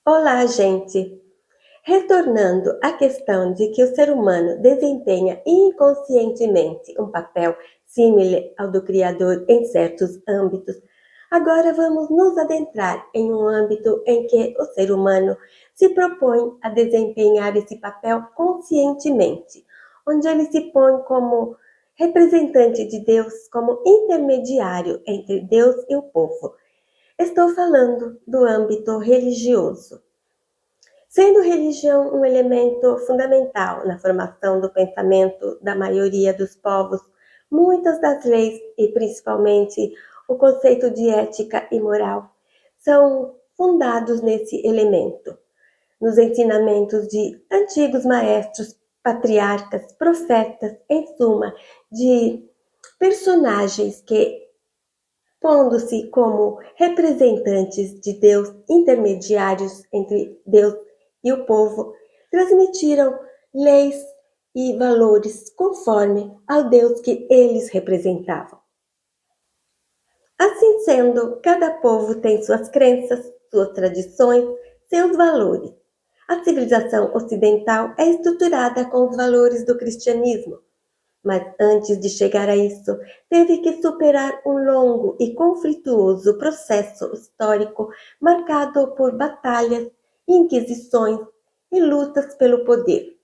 Olá, gente! Retornando à questão de que o ser humano desempenha inconscientemente um papel similar ao do Criador em certos âmbitos, agora vamos nos adentrar em um âmbito em que o ser humano se propõe a desempenhar esse papel conscientemente, onde ele se põe como representante de Deus, como intermediário entre Deus e o povo. Estou falando do âmbito religioso. Sendo religião um elemento fundamental na formação do pensamento da maioria dos povos, muitas das leis e principalmente o conceito de ética e moral são fundados nesse elemento, nos ensinamentos de antigos maestros, patriarcas, profetas, em suma, de personagens que, pondo-se como representantes de Deus, intermediários entre Deus e o povo, transmitiram leis e valores conforme ao Deus que eles representavam. Assim sendo, cada povo tem suas crenças, suas tradições, seus valores. A civilização ocidental é estruturada com os valores do cristianismo, mas antes de chegar a isso, teve que superar um longo e conflituoso processo histórico marcado por batalhas, inquisições e lutas pelo poder.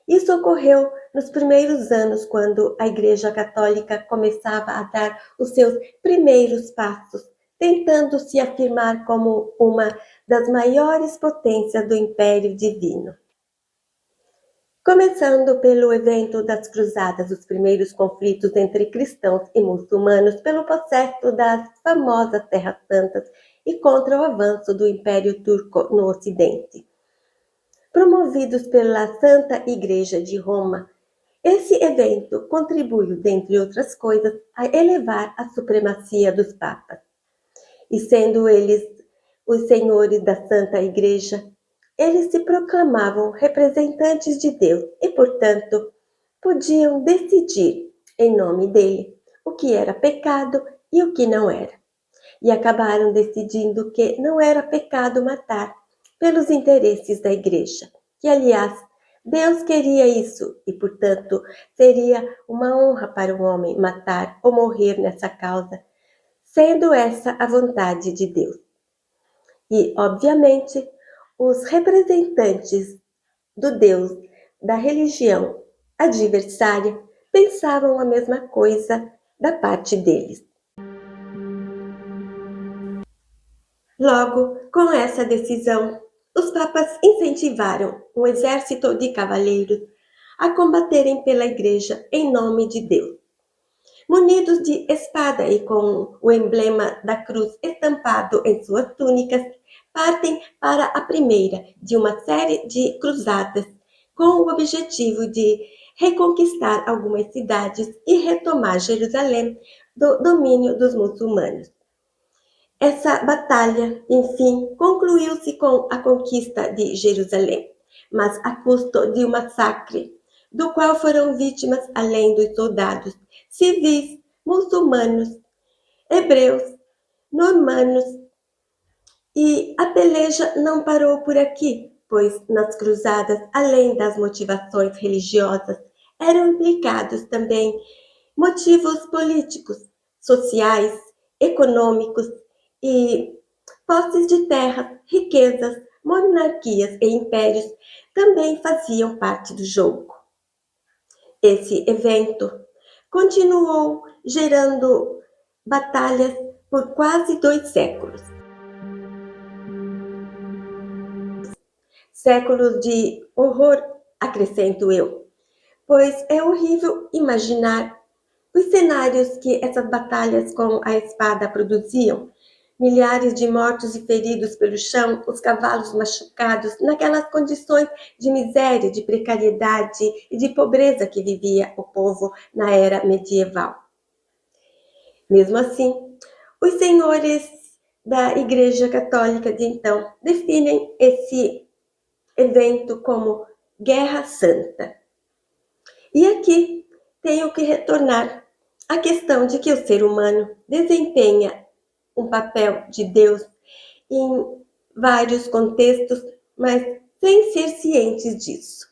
Isso ocorreu nos primeiros anos, quando a Igreja Católica começava a dar os seus primeiros passos, tentando se afirmar como uma das maiores potências do Império Divino. Começando pelo evento das Cruzadas, os primeiros conflitos entre cristãos e muçulmanos pelo processo das famosas Terras Santas e contra o avanço do Império Turco no Ocidente. Promovidos pela Santa Igreja de Roma, esse evento contribuiu, dentre outras coisas, a elevar a supremacia dos papas. E sendo eles os senhores da Santa Igreja, eles se proclamavam representantes de Deus e, portanto, podiam decidir, em nome dele, o que era pecado e o que não era. E acabaram decidindo que não era pecado matar pelos interesses da Igreja. Que, aliás, Deus queria isso e, portanto, seria uma honra para um homem matar ou morrer nessa causa, sendo essa a vontade de Deus. E, obviamente, os representantes do Deus da religião adversária pensavam a mesma coisa da parte deles. Logo, com essa decisão, os papas incentivaram um exército de cavaleiros a combaterem pela Igreja em nome de Deus. Munidos de espada e com o emblema da cruz estampado em suas túnicas, partem para a primeira de uma série de cruzadas, com o objetivo de reconquistar algumas cidades e retomar Jerusalém do domínio dos muçulmanos. Essa batalha, enfim, concluiu-se com a conquista de Jerusalém, mas a custo de um massacre, do qual foram vítimas, além dos soldados, civis, muçulmanos, hebreus, normanos. E a peleja não parou por aqui, pois nas cruzadas, além das motivações religiosas, eram implicados também motivos políticos, sociais, econômicos e posses de terra, riquezas, monarquias e impérios também faziam parte do jogo. Esse evento continuou gerando batalhas por quase 2 séculos. Séculos de horror, acrescento eu, pois é horrível imaginar os cenários que essas batalhas com a espada produziam. Milhares de mortos e feridos pelo chão, os cavalos machucados, naquelas condições de miséria, de precariedade e de pobreza que vivia o povo na era medieval. Mesmo assim, os senhores da Igreja Católica de então definem esse evento como Guerra Santa. E aqui tenho que retornar à questão de que o ser humano desempenha um papel de Deus em vários contextos, mas sem ser cientes disso.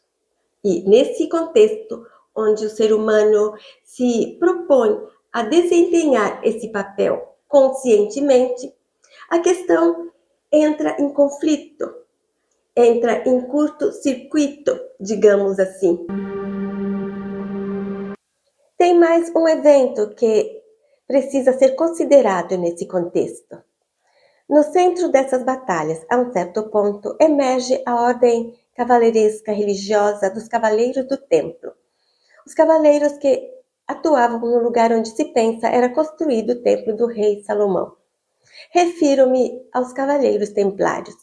E nesse contexto, onde o ser humano se propõe a desempenhar esse papel conscientemente, a questão entra em conflito, entra em curto-circuito, digamos assim. Tem mais um evento que precisa ser considerado nesse contexto. No centro dessas batalhas, a um certo ponto, emerge a ordem cavaleiresca religiosa dos Cavaleiros do Templo. Os cavaleiros que atuavam no lugar onde se pensa era construído o templo do rei Salomão. Refiro-me aos Cavaleiros Templários.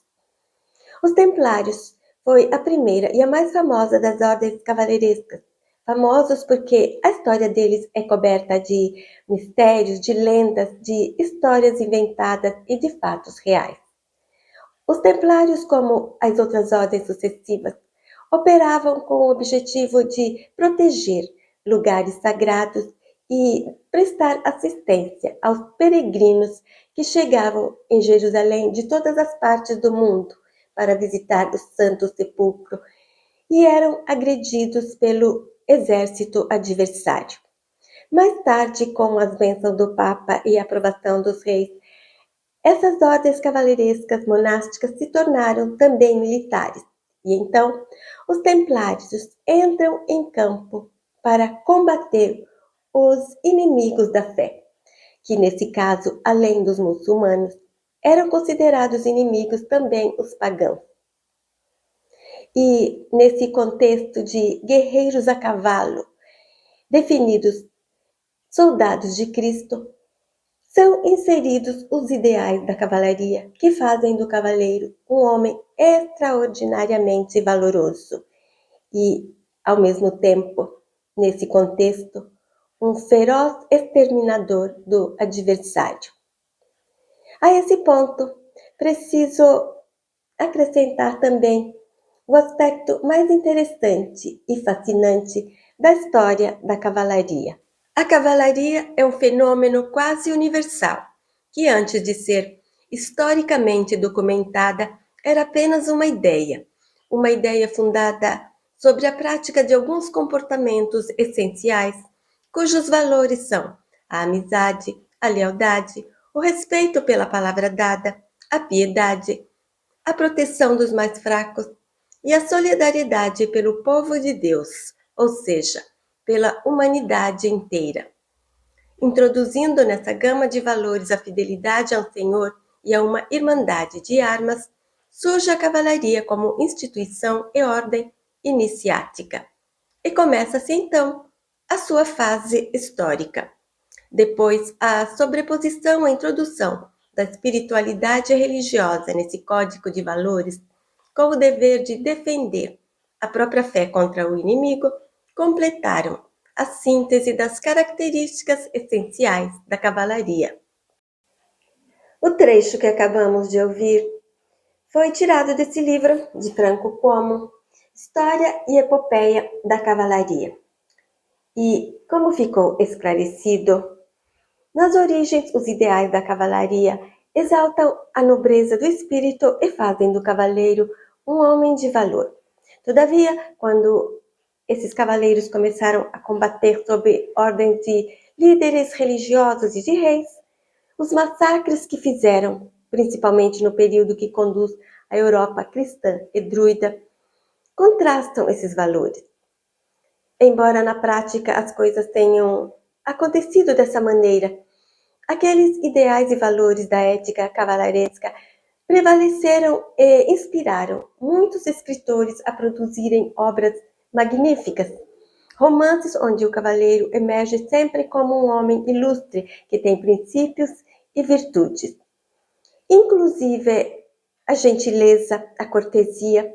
Os Templários foi a primeira e a mais famosa das ordens cavaleirescas, famosos porque a história deles é coberta de mistérios, de lendas, de histórias inventadas e de fatos reais. Os Templários, como as outras ordens sucessivas, operavam com o objetivo de proteger lugares sagrados e prestar assistência aos peregrinos que chegavam em Jerusalém de todas as partes do mundo para visitar o Santo Sepulcro e eram agredidos pelo exército adversário. Mais tarde, com as bênçãos do Papa e a aprovação dos reis, essas ordens cavaleirescas monásticas se tornaram também militares, e então os templários entram em campo para combater os inimigos da fé, que nesse caso, além dos muçulmanos, eram considerados inimigos também os pagãos. E nesse contexto de guerreiros a cavalo, definidos soldados de Cristo, são inseridos os ideais da cavalaria, que fazem do cavaleiro um homem extraordinariamente valoroso e, ao mesmo tempo, nesse contexto, um feroz exterminador do adversário. A esse ponto, preciso acrescentar também o aspecto mais interessante e fascinante da história da cavalaria. A cavalaria é um fenômeno quase universal, que antes de ser historicamente documentada, era apenas uma ideia fundada sobre a prática de alguns comportamentos essenciais, cujos valores são a amizade, a lealdade, o respeito pela palavra dada, a piedade, a proteção dos mais fracos e a solidariedade pelo povo de Deus, ou seja, pela humanidade inteira. Introduzindo nessa gama de valores a fidelidade ao Senhor e a uma irmandade de armas, surge a cavalaria como instituição e ordem iniciática. E começa-se então a sua fase histórica. Depois, a sobreposição, a introdução da espiritualidade religiosa nesse código de valores, com o dever de defender a própria fé contra o inimigo, completaram a síntese das características essenciais da cavalaria. O trecho que acabamos de ouvir foi tirado desse livro de Franco Como, História e Epopeia da Cavalaria. E, como ficou esclarecido, nas origens os ideais da cavalaria exaltam a nobreza do espírito e fazem do cavaleiro um homem de valor. Todavia, quando esses cavaleiros começaram a combater sob ordens de líderes religiosos e de reis, os massacres que fizeram, principalmente no período que conduz à Europa cristã e druida, contrastam esses valores. Embora na prática as coisas tenham acontecido dessa maneira, aqueles ideais e valores da ética cavalaresca prevaleceram e inspiraram muitos escritores a produzirem obras magníficas, romances onde o cavaleiro emerge sempre como um homem ilustre que tem princípios e virtudes. Inclusive a gentileza, a cortesia.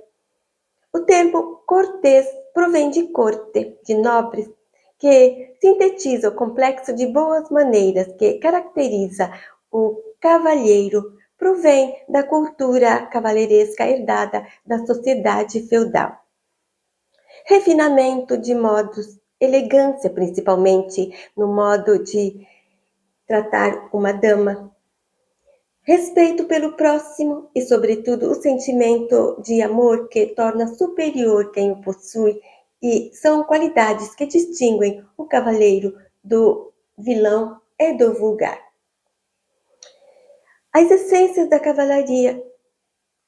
O termo cortês provém de corte, de nobres, que sintetiza o complexo de boas maneiras que caracteriza o cavalheiro, provém da cultura cavaleiresca herdada da sociedade feudal. Refinamento de modos, elegância principalmente no modo de tratar uma dama. respeito pelo próximo e, sobretudo, o sentimento de amor que torna superior quem o possui, e são qualidades que distinguem o cavaleiro do vilão e do vulgar. As essências da cavalaria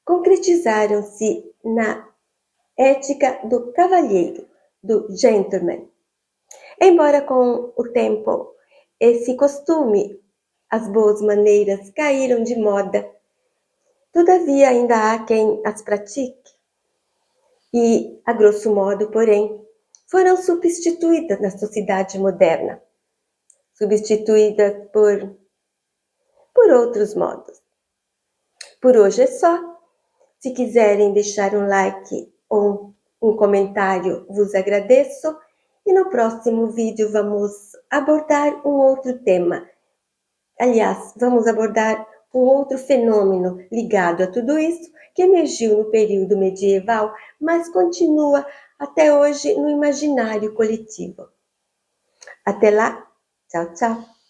concretizaram-se na ética do cavalheiro, do gentleman. Embora com o tempo esse costume, as boas maneiras caíram de moda, todavia ainda há quem as pratique. E, a grosso modo, porém, foram substituídas na sociedade moderna, substituídas por outros modos. Por hoje é só. Se quiserem deixar um like ou um comentário, vos agradeço. E no próximo vídeo vamos abordar um outro tema. Aliás, vamos abordar um outro fenômeno ligado a tudo isso, que emergiu no período medieval, mas continua até hoje no imaginário coletivo. Até lá, tchau, tchau!